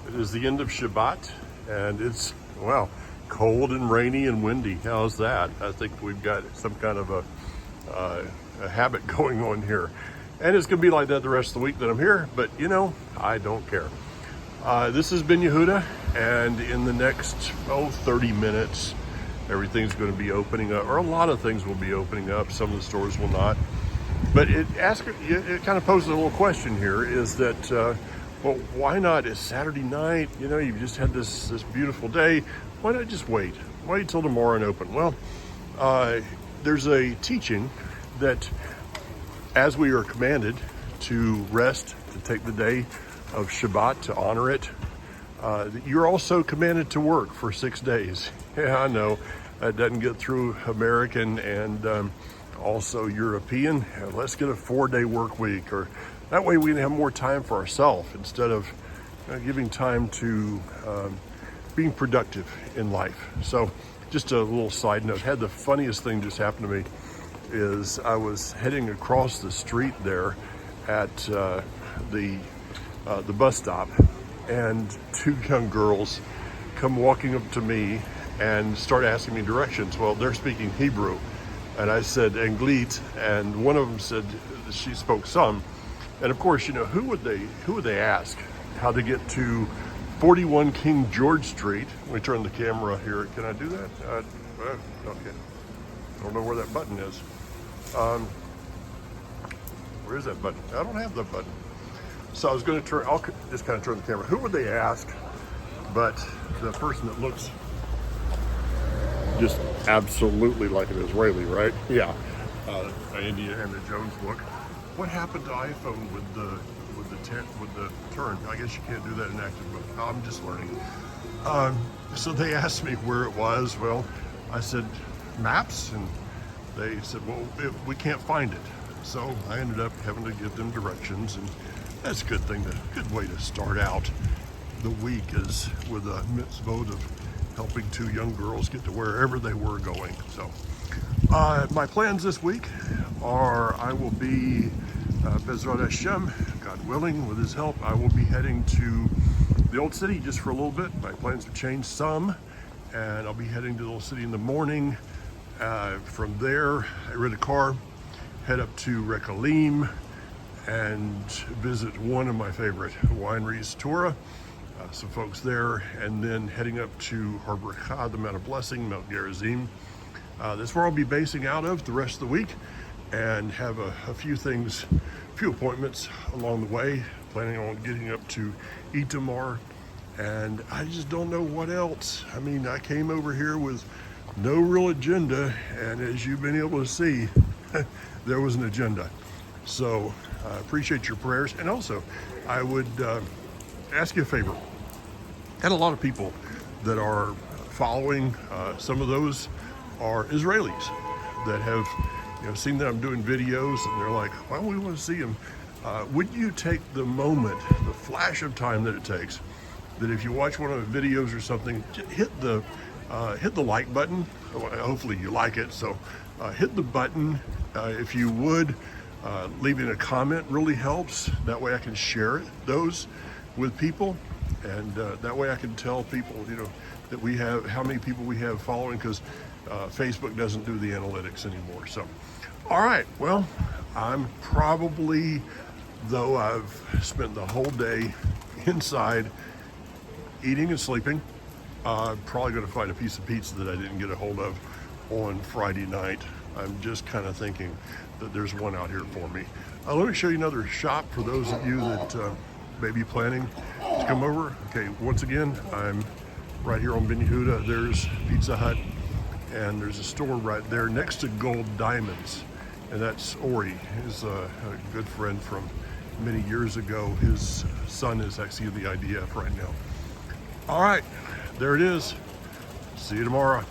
It is the end of Shabbat, and it's, well, cold and rainy and windy. How's that? I think we've got some kind of a habit going on here. And it's going to be like that the rest of the week that I'm here, but you know, I don't care. This has been Yehuda, and in the next 30 minutes, everything's going to be opening up, or a lot of things will be opening up. Some of the stores will not. But it kind of poses a little question here, is that, well, why not? It's Saturday night, you know, you've just had this beautiful day. Why not just wait? Wait till tomorrow and open? Well, there's a teaching that as we are commanded to rest, to take the day of Shabbat, to honor it, you're also commanded to work for 6 days. Yeah, I know that doesn't get through American and also European. Let's get a 4-day work week, or that way we can have more time for ourselves instead of giving time to being productive in life. So just a little side note, had the funniest thing just happen to me is I was heading across the street there at the bus stop, and 2 young girls come walking up to me and start asking me directions. Well, they're speaking Hebrew, and I said Anglit, and one of them said she spoke some. And of course, you know, who would they ask how to get to 41 King George Street? Let me turn the camera here. Can I do that? Okay. I don't know where that button is. Where is that button? I don't have the button. So I was going to I'll just kind of turn the camera. Who would they ask but the person that looks just absolutely like an Israeli, right? Yeah. Indiana Jones look. What happened to iPhone with the turn? I guess you can't do that in active mode. I'm just learning. So they asked me where it was. Well, I said maps, and they said, well, we can't find it. So I ended up having to give them directions, and that's a good thing. A good way to start out the week is with a mitzvot of helping 2 young girls get to wherever they were going. So my plans this week are, I will be Bezrat Hashem, God willing, with his help, I will be heading to the Old City just for a little bit. My plans have changed some, and I'll be heading to the Old City in the morning. From there, I rent a car, head up to Rekalim, and visit one of my favorite wineries, Torah, some folks there, and then heading up to Har Bracha, the Mount of Blessing, Mount Gerizim. That's where I'll be basing out of the rest of the week, and have a few appointments along the way, planning on getting up to Itamar, and I just don't know what else. I mean, I came over here with no real agenda, and as you've been able to see, there was an agenda. So I appreciate your prayers, and also I would ask you a favor. I had a lot of people that are following. Some of those are Israelis that have, you know, seen that I'm doing videos, and they're like, well, we want to see them. Would you take the moment, the flash of time that it takes, that if you watch one of the videos or something, hit the like button. Hopefully you like it, so hit the button. If you would, leaving a comment really helps. That way I can share those with people, and that way I can tell people, you know, that we have, how many people we have following, because Facebook doesn't do the analytics anymore. So, all right, well, I'm probably, though I've spent the whole day inside eating and sleeping, probably going to find a piece of pizza that I didn't get a hold of on Friday night. I'm just kind of thinking that there's one out here for me. Let me show you another shop for those of you that may be planning to come over. Okay, once again, I'm right here on Ben Yehuda. There's Pizza Hut, and there's a store right there next to Gold Diamonds, and that's Ori. He's a good friend from many years ago. His son is actually in the IDF right now. All right, there it is. See you tomorrow.